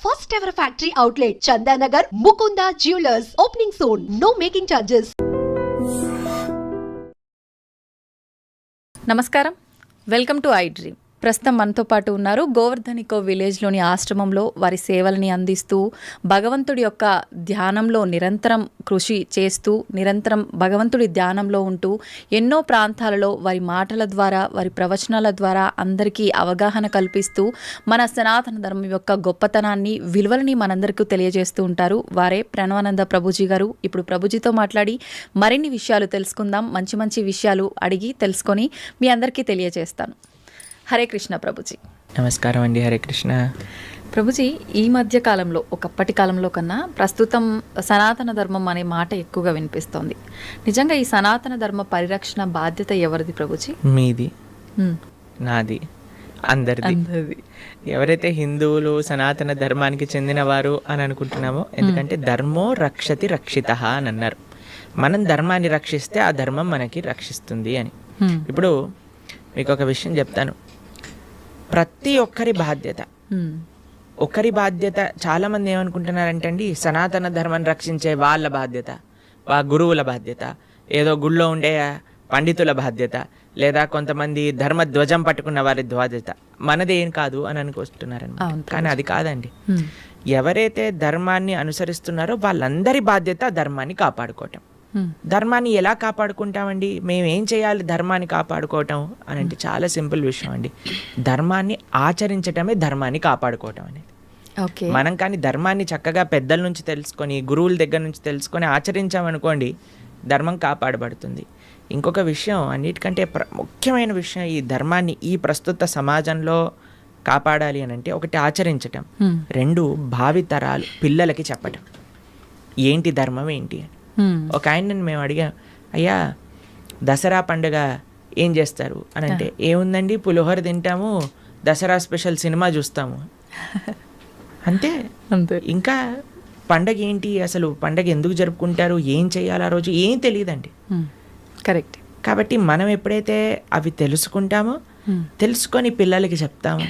First ever factory outlet, Chandanagar, Mukunda Jewelers, opening soon. No making charges. నమస్కారం, welcome to I dream. ప్రస్తుతం మనతో పాటు ఉన్నారు గోవర్ధనికో విలేజ్లోని ఆశ్రమంలో వారి సేవలని అందిస్తూ భగవంతుడి యొక్క ధ్యానంలో నిరంతరం కృషి చేస్తూ నిరంతరం భగవంతుడి ధ్యానంలో ఉంటూ ఎన్నో ప్రాంతాలలో వారి మాటల ద్వారా వారి ప్రవచనాల ద్వారా అందరికీ అవగాహన కల్పిస్తూ మన సనాతన ధర్మం యొక్క గొప్పతనాన్ని విలువలని మనందరికీ తెలియజేస్తూ ఉంటారు. వారే ప్రణవానంద ప్రభుజీ గారు. ఇప్పుడు ప్రభుజీతో మాట్లాడి మరిన్ని విషయాలు తెలుసుకుందాం. మంచి మంచి విషయాలు అడిగి తెలుసుకొని మీ అందరికీ తెలియజేస్తాను. హరే కృష్ణ ప్రభుజీ. నమస్కారం అండి. హరే కృష్ణ ప్రభుజీ. ఈ మధ్య కాలంలో ఒకప్పటి కాలంలో కన్నా ప్రస్తుతం సనాతన ధర్మం అనే మాట ఎక్కువగా వినిపిస్తోంది. నిజంగా ఈ సనాతన ధర్మ పరిరక్షణ బాధ్యత ఎవరిది ప్రభుజీ? మీది, నాది, అందరిది. ఎవరైతే హిందువులు సనాతన ధర్మానికి చెందినవారు అని అనుకుంటున్నామో, ఎందుకంటే ధర్మో రక్షతి రక్షిత అని అన్నారు. మనం ధర్మాన్ని రక్షిస్తే ఆ ధర్మం మనకి రక్షిస్తుంది అని. ఇప్పుడు మీకు ఒక విషయం చెప్తాను. ప్రతి ఒక్కరి బాధ్యత చాలామంది ఏమనుకుంటున్నారంటే అండి, సనాతన ధర్మాన్ని రక్షించే వాళ్ళ బాధ్యత, గురువుల బాధ్యత, ఏదో గుళ్ళో ఉండే పండితుల బాధ్యత, లేదా కొంతమంది ధర్మ ధ్వజం పట్టుకున్న వారి బాధ్యత, మనది ఏం కాదు అని అనుకుంటున్నారన్నమాట. కానీ అది కాదండి. ఎవరైతే ధర్మాన్ని అనుసరిస్తున్నారో వాళ్ళందరి బాధ్యత ధర్మాన్ని కాపాడుకోవటం. ధర్మాన్ని ఎలా కాపాడుకుంటామండి? మేము ఏం చేయాలి ధర్మాన్ని కాపాడుకోవటం అని అంటే చాలా సింపుల్ విషయం అండి. ధర్మాన్ని ఆచరించటమే ధర్మాన్ని కాపాడుకోవటం అనేది. మనం కానీ ధర్మాన్ని చక్కగా పెద్దల నుంచి తెలుసుకొని, గురువుల దగ్గర నుంచి తెలుసుకొని ఆచరించామనుకోండి, ధర్మం కాపాడబడుతుంది. ఇంకొక విషయం, అన్నిటికంటే ముఖ్యమైన విషయం, ఈ ధర్మాన్ని ఈ ప్రస్తుత సమాజంలో కాపాడాలి అని అంటే, ఒకటి ఆచరించటం, రెండు భావితరాలు పిల్లలకి చెప్పటం ఏంటి ధర్మం ఏంటి అని. ఒక ఆయనని మేము అడిగాం, అయ్యా దసరా పండుగ ఏం చేస్తారు అని అంటే, ఏముందండి పులిహోర తింటాము, దసరా స్పెషల్ సినిమా చూస్తాము, అంతే. ఇంకా పండగ ఏంటి, అసలు పండగ ఎందుకు జరుపుకుంటారు, ఏం చేయాలి ఆ రోజు, ఏం తెలియదండి. కరెక్ట్. కాబట్టి మనం ఎప్పుడైతే అవి తెలుసుకుంటామో, తెలుసుకొని పిల్లలకి చెప్తాము.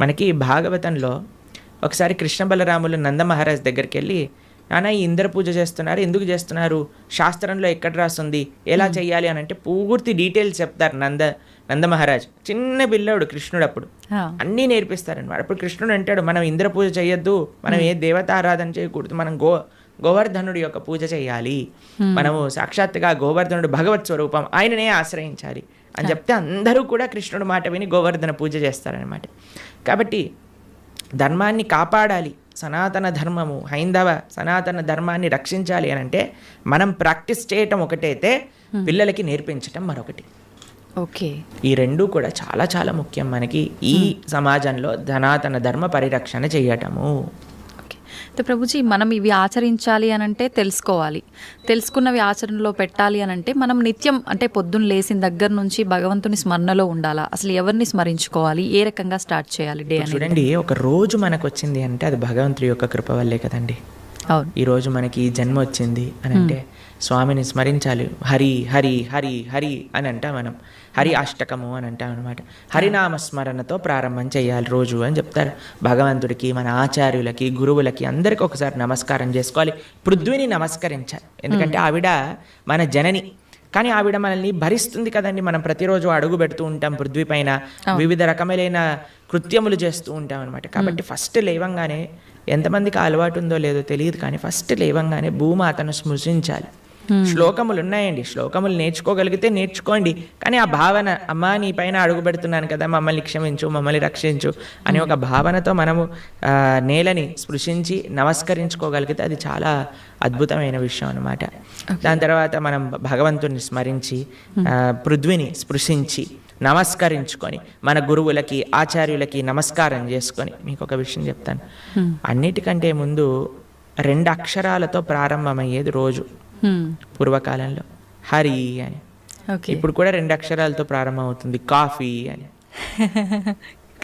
మనకి భాగవతంలో ఒకసారి కృష్ణ బలరాములు నంద మహారాజ్ దగ్గరికి వెళ్ళి, నాన్న ఈ ఇంద్ర పూజ చేస్తున్నారు, ఎందుకు చేస్తున్నారు, శాస్త్రంలో ఎక్కడ రాస్తుంది, ఎలా చెయ్యాలి అని అంటే పూర్తి డీటెయిల్స్ చెప్తారు నంద మహారాజ్. చిన్న పిల్లాడు కృష్ణుడు, అప్పుడు అన్నీ నేర్పిస్తారనమాట. అప్పుడు కృష్ణుడు అంటాడు, మనం ఇంద్ర పూజ చేయొద్దు, మనం ఏ దేవత ఆరాధన చేయకూడదు, మనం గోవర్ధనుడి యొక్క పూజ చేయాలి, మనము సాక్షాత్తుగా గోవర్ధనుడు భగవత్ స్వరూపం, ఆయననే ఆశ్రయించాలి అని చెప్తే అందరూ కూడా కృష్ణుడు మాట విని గోవర్ధన పూజ చేస్తారనమాట. కాబట్టి ధర్మాన్ని కాపాడాలి, సనాతన ధర్మము, హైందవ సనాతన ధర్మాన్ని రక్షించాలి అని అంటే మనం ప్రాక్టీస్ చేయటం ఒకటైతే, పిల్లలకి నేర్పించటం మరొకటి. ఓకే. ఈ రెండూ కూడా చాలా చాలా ముఖ్యం మనకి ఈ సమాజంలో సనాతన ధర్మ పరిరక్షణ చేయటము. అయితే ప్రభుజీ, మనం ఇవి ఆచరించాలి అని అంటే తెలుసుకోవాలి, తెలుసుకున్నవి ఆచరణలో పెట్టాలి అని అంటే మనం నిత్యం అంటే పొద్దున్న లేచిన దగ్గర నుంచి భగవంతుని స్మరణలో ఉండాలా? అసలు ఎవరిని స్మరించుకోవాలి, ఏ రకంగా స్టార్ట్ చేయాలి డే అని? చూడండి, ఒక రోజు మనకు వచ్చింది అంటే అది భగవంతుడి యొక్క కృప వల్లే కదండి. అవును. ఈరోజు మనకి ఈ జన్మ వచ్చింది అని అంటే స్వామిని స్మరించాలి. హరి హరి హరి హరి అని అంటాం మనం, హరి అష్టకము అని అంటాం అనమాట. హరినామస్మరణతో ప్రారంభం చేయాలి రోజు అని చెప్తారు. భగవంతుడికి, మన ఆచార్యులకి, గురువులకి అందరికీ ఒకసారి నమస్కారం చేసుకోవాలి. పృథ్వీని నమస్కరించాలి, ఎందుకంటే ఆవిడ మన జనని. కానీ ఆవిడ మనల్ని భరిస్తుంది కదండి. మనం ప్రతిరోజు అడుగు పెడుతూ ఉంటాం పృథ్వీ పైన, వివిధ రకములైన కృత్యములు చేస్తూ ఉంటాం అనమాట. కాబట్టి ఫస్ట్ లేవంగానే, ఎంతమందికి అలవాటు ఉందో లేదో తెలియదు కానీ ఫస్ట్ లేవంగానే భూమాతను స్మృశించాలి. శ్లోకములు ఉన్నాయండి, శ్లోకములు నేర్చుకోగలిగితే నేర్చుకోండి. కానీ ఆ భావన, అమ్మా నీ పైన అడుగు పెడుతున్నాను కదా, మమ్మల్ని క్షమించు, మమ్మల్ని రక్షించు అనే ఒక భావనతో మనము నేలని స్పృశించి నమస్కరించుకోగలిగితే అది చాలా అద్భుతమైన విషయం అనమాట. దాని తర్వాత మనం భగవంతుని స్మరించి, పృథ్వీని స్పృశించి నమస్కరించుకొని, మన గురువులకి, ఆచార్యులకి నమస్కారం చేసుకొని, మీకు ఒక విషయం చెప్తాను. అన్నిటికంటే ముందు 2 అక్షరాలతో ప్రారంభమయ్యేది రోజు పూర్వకాలంలో, హరి అని. ఇప్పుడు కూడా 2 అక్షరాలతో ప్రారంభం అవుతుంది, కాఫీ అని.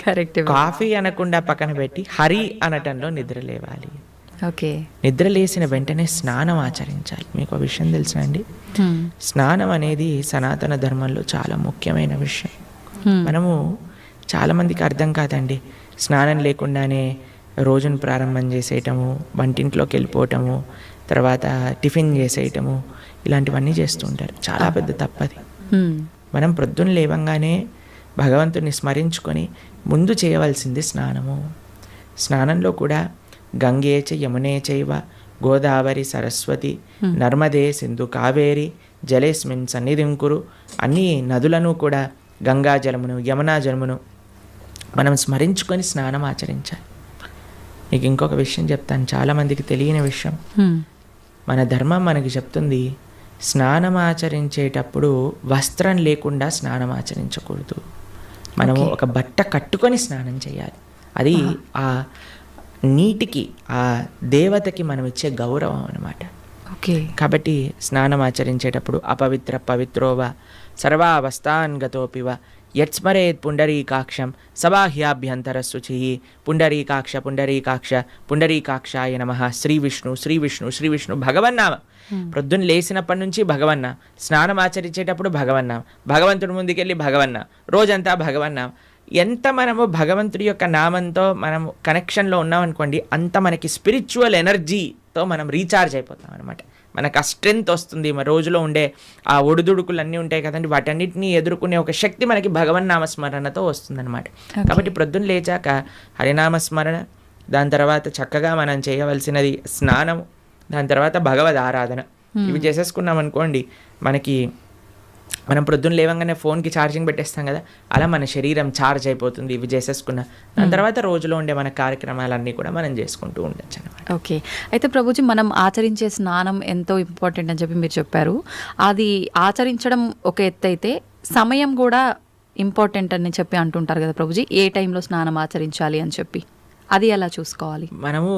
కరెక్ట్. కాఫీ అనకుండా పక్కన పెట్టి హరి అనటంలో నిద్ర లేవాలి. ఓకే. నిద్ర లేసిన వెంటనే స్నానం ఆచరించాలి. మీకు ఒక విషయం తెలుసా అండి, స్నానం అనేది సనాతన ధర్మంలో చాలా ముఖ్యమైన విషయం. మనము చాలామందికి అర్థం కాదండి, స్నానం లేకుండానే రోజును ప్రారంభం చేసేయటము, వంటింట్లోకి వెళ్ళిపోవటము, తర్వాత టిఫిన్ చేసేయటము, ఇలాంటివన్నీ చేస్తూ ఉంటారు. చాలా పెద్ద తప్పది. మనం ప్రొద్దున లేవంగానే భగవంతుని స్మరించుకొని ముందు చేయవలసింది స్నానము. స్నానంలో కూడా గంగే చ యమునే చైవ గోదావరి సరస్వతి నర్మదే సింధు కావేరి జలేస్మిన్ సన్నిధిం కురు, అన్ని నదులను కూడా గంగా జలమును యమునా జలమును మనం స్మరించుకొని స్నానం ఆచరించాలి. మీకు ఇంకొక విషయం చెప్తాను, చాలామందికి తెలియని విషయం. మన ధర్మం మనకి చెప్తుంది, స్నానం ఆచరించేటప్పుడు వస్త్రం లేకుండా స్నానం ఆచరించకూడదు. మనము ఒక బట్ట కట్టుకొని స్నానం చేయాలి. అది ఆ నీటికి, ఆ దేవతకి మనం ఇచ్చే గౌరవం అన్నమాట. ఓకే. కాబట్టి స్నానం ఆచరించేటప్పుడు అపవిత్ర పవిత్రోవ సర్వావస్థాన్ గతోపివ యత్స్మరేత్ పుండరీకాక్షం సబాహ్యాభ్యంతర శుచి పుండరీకాక్ష పుండరీకాక్ష పుండరీకాక్షాయ నమః. శ్రీ విష్ణు శ్రీ విష్ణు శ్రీ విష్ణు భగవన్నామ. ప్రొద్దున లేచినప్పటి నుంచి భగవన్న, స్నానం ఆచరించేటప్పుడు భగవన్న, భగవంతుడి ముందుకెళ్ళి భగవన్న, రోజంతా భగవన్న. ఎంత మనము భగవంతుడి యొక్క నామంతో మనం కనెక్షన్లో ఉన్నామనుకోండి, అంత మనకి స్పిరిచువల్ ఎనర్జీతో మనం రీఛార్జ్ అయిపోతాం అనమాట. మనకు ఆ స్ట్రెంగ్త్ వస్తుంది. మన రోజులో ఉండే ఆ ఒడిదుడుకులు అన్నీ ఉంటాయి కదండి, వాటన్నిటిని ఎదుర్కొనే ఒక శక్తి మనకి భగవన్నామస్మరణతో వస్తుందన్నమాట. కాబట్టి ప్రొద్దున లేచాక హరినామస్మరణ, దాని తర్వాత చక్కగా మనం చేయవలసినది స్నానము, దాని తర్వాత భగవద్ ఆరాధన. ఇవి చేసేసుకున్నాం అనుకోండి, మనం ప్రొద్దున లేవంగానే ఫోన్కి ఛార్జింగ్ పెట్టేస్తాం కదా, అలా మన శరీరం ఛార్జ్ అయిపోతుంది ఇవి చేసేసుకున్నా. దాని తర్వాత రోజులో ఉండే మన కార్యక్రమాలన్నీ కూడా మనం చేసుకుంటూ ఉండొచ్చు అనమాట. ఓకే. అయితే ప్రభుజీ, మనం ఆచరించే స్నానం ఎంతో ఇంపార్టెంట్ అని చెప్పి మీరు చెప్పారు. అది ఆచరించడం ఒక ఎత్తు అయితే సమయం కూడా ఇంపార్టెంట్ అని చెప్పి అంటుంటారు కదా ప్రభుజీ, ఏ టైంలో స్నానం ఆచరించాలి అని చెప్పి, అది ఎలా చూసుకోవాలి? మనము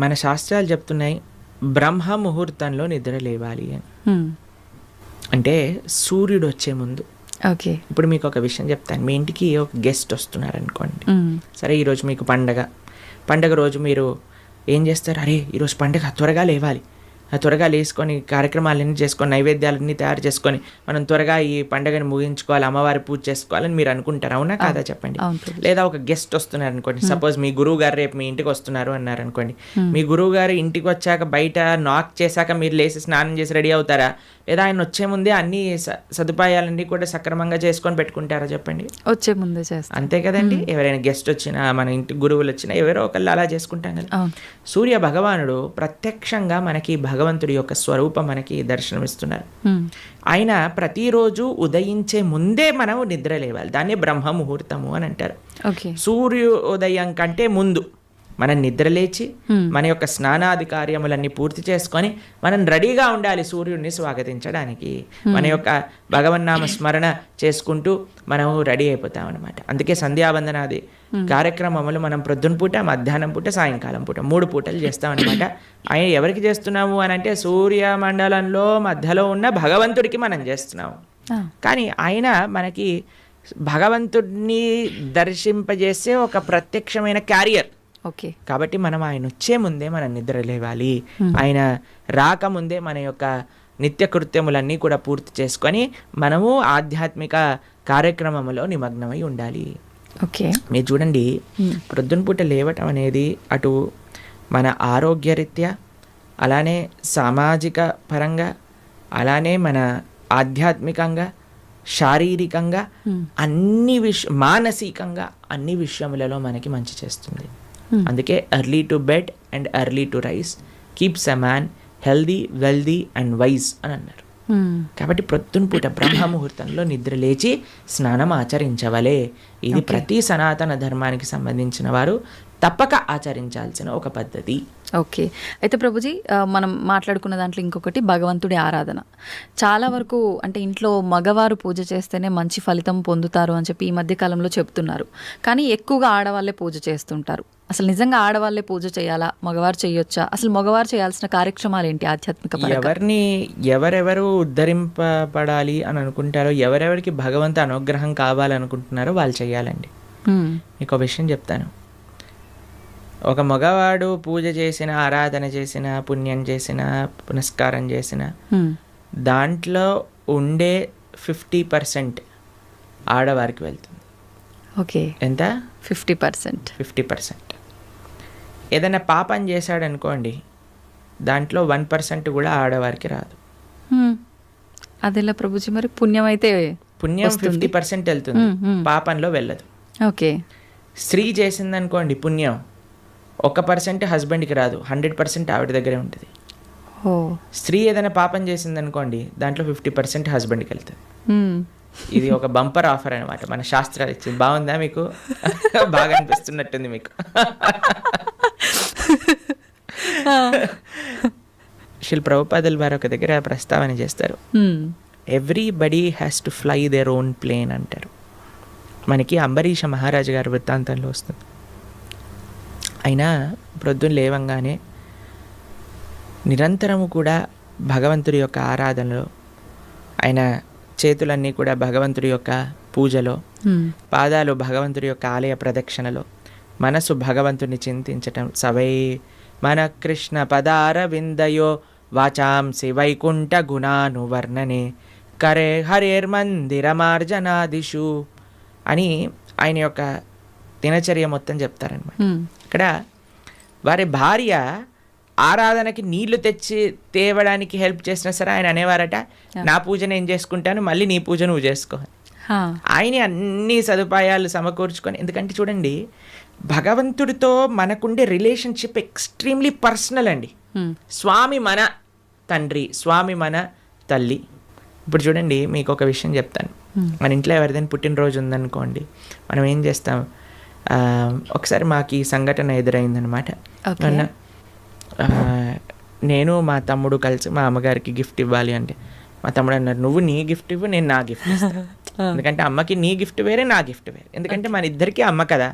మన శాస్త్రాలు చెప్తున్నాయి, బ్రహ్మ ముహూర్తంలో నిద్ర లేవాలి అని. అంటే సూర్యుడు వచ్చే ముందు. ఓకే. ఇప్పుడు మీకు ఒక విషయం చెప్తాను. మీ ఇంటికి ఒక గెస్ట్ వస్తున్నారు అనుకోండి, సరే ఈరోజు మీకు పండగ రోజు మీరు ఏం చేస్తారు, అరే ఈరోజు పండగ త్వరగా లేవాలి, త్వరగా లేసుకొని కార్యక్రమాలన్నీ చేసుకొని నైవేద్యాలన్నీ తయారు చేసుకొని మనం త్వరగా ఈ పండుగని ముగించుకోవాలి, అమ్మవారి పూజ చేసుకోవాలని మీరు అనుకుంటారు, అవునా కాదా చెప్పండి. లేదా ఒక గెస్ట్ వస్తున్నారు అనుకోండి, సపోజ్ మీ గురువు గారు రేపు మీ ఇంటికి వస్తున్నారు అన్నారు అనుకోండి, మీ గురువు గారు ఇంటికి వచ్చాక బయట నాక్ చేశాక మీరు లేచి స్నానం చేసి రెడీ అవుతారా, లేదా ఆయన వచ్చే ముందే అన్ని సదుపాయాలన్నీ కూడా సక్రమంగా చేసుకొని పెట్టుకుంటారా చెప్పండి. వచ్చే ముందే చేస్తాం, అంతే కదండి. ఎవరైనా గెస్ట్ వచ్చినా, మన ఇంటి గురువులు వచ్చినా, ఎవరో ఒకళ్ళు అలా చేసుకుంటాం కదా. సూర్య భగవానుడు ప్రత్యక్షంగా మనకి భగవంతుడి యొక్క స్వరూపం మనకి దర్శనమిస్తున్నారు. ఆయన ప్రతిరోజు ఉదయించే ముందే మనం నిద్ర లేవాలి, దాన్ని బ్రహ్మ ముహూర్తము అని అంటారు. సూర్యోదయం కంటే ముందు మనం నిద్రలేచి మన యొక్క స్నానాది కార్యములన్నీ పూర్తి చేసుకొని మనం రెడీగా ఉండాలి సూర్యుడిని స్వాగతించడానికి. మన యొక్క భగవన్నామ స్మరణ చేసుకుంటూ మనం రెడీ అయిపోతాం అనమాట. అందుకే సంధ్యావందనాది కార్యక్రమములు మనం ప్రొద్దున పూట, మధ్యాహ్నం పూట, సాయంకాలం పూట 3 పూటలు చేస్తాం అనమాట. ఆయన ఎవరికి చేస్తున్నాము అని అంటే సూర్యమండలంలో మధ్యలో ఉన్న భగవంతుడికి మనం చేస్తున్నాము. కానీ ఆయన మనకి భగవంతుడిని దర్శింపజేసే ఒక ప్రత్యక్షమైన క్యారియర్. ఓకే. కాబట్టి మనం ఆయన వచ్చే ముందే మనం నిద్ర లేవాలి, ఆయన రాకముందే మన యొక్క నిత్య కృత్యములన్నీ కూడా పూర్తి చేసుకొని మనము ఆధ్యాత్మిక కార్యక్రమంలో నిమగ్నమై ఉండాలి. ఓకే. మీరు చూడండి, ప్రొద్దున పూట లేవటం అనేది అటు మన ఆరోగ్యరీత్యా, అలానే సామాజిక పరంగా, అలానే మన ఆధ్యాత్మికంగా, శారీరకంగా, అన్ని మానసికంగా అన్ని విషయములలో మనకి మంచి చేస్తుంది. అందుకే early to bed and early to rice keeps a man healthy, wealthy and wise అని అన్నారు. కాబట్టి ప్రొద్దున పూట బ్రహ్మ ముహూర్తంలో నిద్ర లేచి స్నానం ఆచరించవలే. ఇది ప్రతి సనాతన ధర్మానికి సంబంధించిన వారు తప్పక ఆచరించాల్సిన ఒక పద్ధతి. ఓకే. అయితే ప్రభుజీ, మనం మాట్లాడుకున్న దాంట్లో ఇంకొకటి భగవంతుడి ఆరాధన. చాలా వరకు అంటే ఇంట్లో మగవారు పూజ చేస్తేనే మంచి ఫలితం పొందుతారు అని చెప్పి ఈ మధ్య కాలంలో చెప్తున్నారు. కానీ ఎక్కువగా ఆడవాళ్ళే పూజ చేస్తుంటారు. అసలు నిజంగా ఆడవాళ్ళే పూజ చేయాలా, మగవారు చేయొచ్చా? అసలు మగవారు చేయాల్సిన కార్యక్రమాలు ఏంటి ఆధ్యాత్మిక? ఎవరెవరు ఉద్ధరింపబడాలి అని అనుకుంటారో, ఎవరెవరికి భగవంతు అనుగ్రహం కావాలనుకుంటున్నారో వాళ్ళు చేయాలండి. మీకు విషయం చెప్తాను. ఒక మగవాడు పూజ చేసిన, ఆరాధన చేసిన, పుణ్యం చేసిన, పునస్కారం చేసిన, దాంట్లో ఉండే 50% ఆడవారికి వెళ్తుంది. ఓకే. ఎంత? 50%. ఏదైనా పాపం చేశాడు అనుకోండి, దాంట్లో 1% కూడా ఆడవారికి రాదు. అదెలా ప్రభుజీ? మరి పుణ్యం అయితే పుణ్యం 50% వెళ్తుంది, పాపంలో వెళ్ళదు. ఓకే. స్త్రీ చేసిందనుకోండి పుణ్యం 1% హస్బెండ్కి రాదు, 100% ఆవిడ దగ్గరే ఉంటుంది. స్త్రీ ఏదైనా పాపం చేసిందనుకోండి, దాంట్లో 50% హస్బెండ్కి వెళ్తుంది. ఇది ఒక బంపర్ ఆఫర్ అనమాట, మన శాస్త్రాలు ఇచ్చింది. బాగుందా మీకు? బాగా అనిపిస్తున్నట్టుంది మీకు. శిల్ ప్రభుపాదుల వారు ఒక దగ్గర ప్రస్తావన చేస్తారు, everybody has to fly their own plane అంటారు. మనకి అంబరీష మహారాజు గారి వృత్తాంతంలో వస్తుంది. అయినా ప్రొద్దున లేవంగానే నిరంతరము కూడా భగవంతుడి యొక్క ఆరాధనలో, ఆయన చేతులన్నీ కూడా భగవంతుడి యొక్క పూజలో, పాదాలు భగవంతుడి యొక్క ఆలయ ప్రదక్షిణలో, మనసు భగవంతుని చింతించటం. సవై మన కృష్ణ పదార విందయో వాచాంసి వైకుంఠ గుణానువర్ణనే కరే హరేర్మందిరమార్జనాదిషు అని ఆయన యొక్క దినచర్య మొత్తం చెప్తారనమాట. ఇక్కడ వారి భార్య ఆరాధనకి నీళ్లు తెచ్చి తేవడానికి హెల్ప్ చేసినా సరే ఆయన అనేవారట, నా పూజ నేను చేసుకుంటాను, మళ్ళీ నీ పూజ నువ్వు చేసుకో. ఆయన అన్ని సదుపాయాలు సమకూర్చుకొని, ఎందుకంటే చూడండి భగవంతుడితో మనకుండే రిలేషన్షిప్ ఎక్స్ట్రీమ్లీ పర్సనల్ అండి. స్వామి మన తండ్రి, స్వామి మన తల్లి. ఇప్పుడు చూడండి మీకు ఒక విషయం చెప్తాను. మన ఇంట్లో ఎవరిదైనా పుట్టినరోజు ఉందనుకోండి, మనం ఏం చేస్తాం, ఒకసారి మాకు ఈ సంఘటన ఎదురైందనమాట. నేను మా తమ్ముడు కలిసి మా అమ్మగారికి గిఫ్ట్ ఇవ్వాలి అంటే, మా తమ్ముడు అన్నారు, నువ్వు నీ గిఫ్ట్ ఇవ్వు, నేను నా గిఫ్ట్ ఇస్తాను. ఎందుకంటే అమ్మకి నీ గిఫ్ట్ వేరే, నా గిఫ్ట్ వేరే. ఎందుకంటే మన ఇద్దరికి అమ్మ కదా,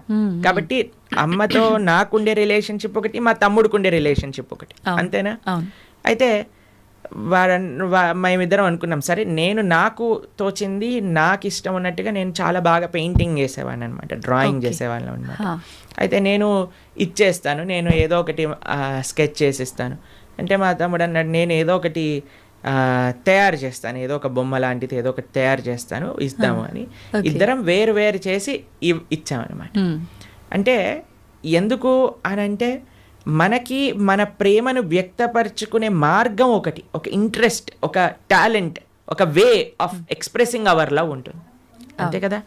కాబట్టి అమ్మతో నాకుండే రిలేషన్షిప్ ఒకటి, మా తమ్ముడికి ఉండే రిలేషన్షిప్ ఒకటి, అంతేనా? అయితే మేమిద్దరం అనుకున్నాం, సరే నేను నాకు తోచింది నాకు ఇష్టం ఉన్నట్టుగా నేను చాలా బాగా పెయింటింగ్ చేసేవాడిని అనమాట, డ్రాయింగ్ చేసేవాళ్ళం అనమాట. అయితే నేను ఇచ్చేస్తాను, నేను ఏదో ఒకటి స్కెచ్ చేసిస్తాను అంటే, మా తమ్ముడు అన్నాడు, నేను ఏదో ఒకటి తయారు చేస్తాను, ఏదో ఒక బొమ్మ లాంటిది ఏదో ఒకటి తయారు చేస్తాను, ఇస్తాము అని ఇద్దరం వేరు వేరు చేసి ఇచ్చామన్నమాట. అంటే ఎందుకు అని అంటే, మనకి మన ప్రేమను వ్యక్తపరచుకునే మార్గం ఒకటి, ఒక ఇంట్రెస్ట్, ఒక టాలెంట్, ఒక way of expressing hour love ఉంటుంది, అంతే కదా?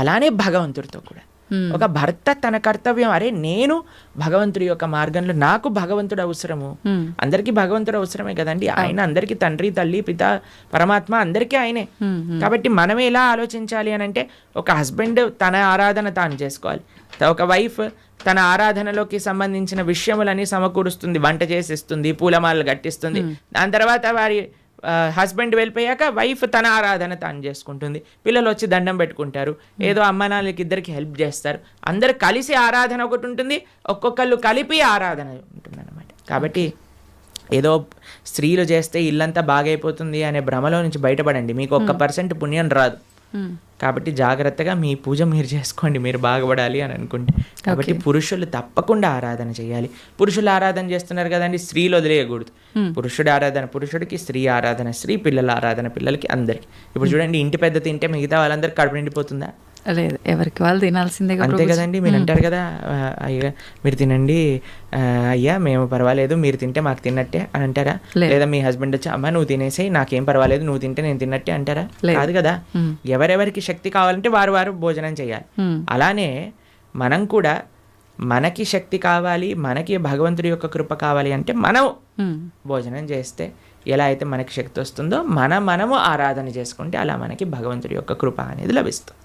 అలానే భగవంతుడితో కూడా ఒక భర్త తన కర్తవ్యం, అరే నేను భగవంతుడి యొక్క మార్గంలో, నాకు భగవంతుడు అవసరము, అందరికీ భగవంతుడు అవసరమే కదండి. ఆయన అందరికీ తండ్రి, తల్లి, పిత, పరమాత్మ అందరికీ ఆయనే. కాబట్టి మనం ఎలా ఆలోచించాలి అని అంటే, ఒక హస్బెండ్ తన ఆరాధన తాను చేసుకోవాలి, ఒక వైఫ్ తన ఆరాధనలోకి సంబంధించిన విషయములని సమకూరుస్తుంది, వంట చేసిస్తుంది, పూలమాలలు కట్టిస్తుంది. దాని తర్వాత వారి హస్బెండ్ వెళ్ళిపోయాక వైఫ్ తన ఆరాధన తాను చేసుకుంటుంది, పిల్లలు వచ్చి దండం పెట్టుకుంటారు, ఏదో అమ్మ నాన్నలకి ఇద్దరికి హెల్ప్ చేస్తారు, అందరు కలిసి ఆరాధన ఒకటి ఉంటుంది, ఒక్కొక్కళ్ళు కలిపి ఆరాధన ఉంటుంది అన్నమాట. కాబట్టి ఏదో స్త్రీలు చేస్తే ఇల్లంతా బాగైపోతుంది అనే భ్రమలో నుంచి బయటపడండి, మీకు 1% పుణ్యం రాదు. కాబట్టి జాగ్రత్తగా మీ పూజ మీరు చేసుకోండి, మీరు బాగుపడాలి అని అనుకుంటే. కాబట్టి పురుషులు తప్పకుండా ఆరాధన చేయాలి. పురుషులు ఆరాధన చేస్తున్నారు కదండి, స్త్రీలు వదిలేయకూడదు. పురుషుడి ఆరాధన పురుషుడికి, స్త్రీ ఆరాధన స్త్రీ, పిల్లల ఆరాధన పిల్లలకి, అందరికి. ఇప్పుడు చూడండి, ఇంటి పెద్ద తింటే మిగతా వాళ్ళందరికీ కడుపు నిండిపోతుందా? లేదు, ఎవరికి వాళ్ళు తినాల్సిందే, అంతే కదండి. మీరు అంటారు కదా, అయ్యా మీరు తినండి, అయ్యా మేము పర్వాలేదు, మీరు తింటే మాకు తిన్నట్టే అని అంటారా? లేదా మీ హస్బెండ్ వచ్చి, అమ్మ నువ్వు తినేసి నాకేం పర్వాలేదు, నువ్వు తింటే నేను తిన్నట్టే అంటారా? కాదు కదా. ఎవరెవరికి శక్తి కావాలంటే వారు వారు భోజనం చేయాలి. అలానే మనం కూడా మనకి శక్తి కావాలి, మనకి భగవంతుడి యొక్క కృప కావాలి అంటే మనం భోజనం చేస్తే ఎలా అయితే మనకి శక్తి వస్తుందో మనము ఆరాధన చేసుకుంటే అలా మనకి భగవంతుడి యొక్క కృప అనేది లభిస్తుంది.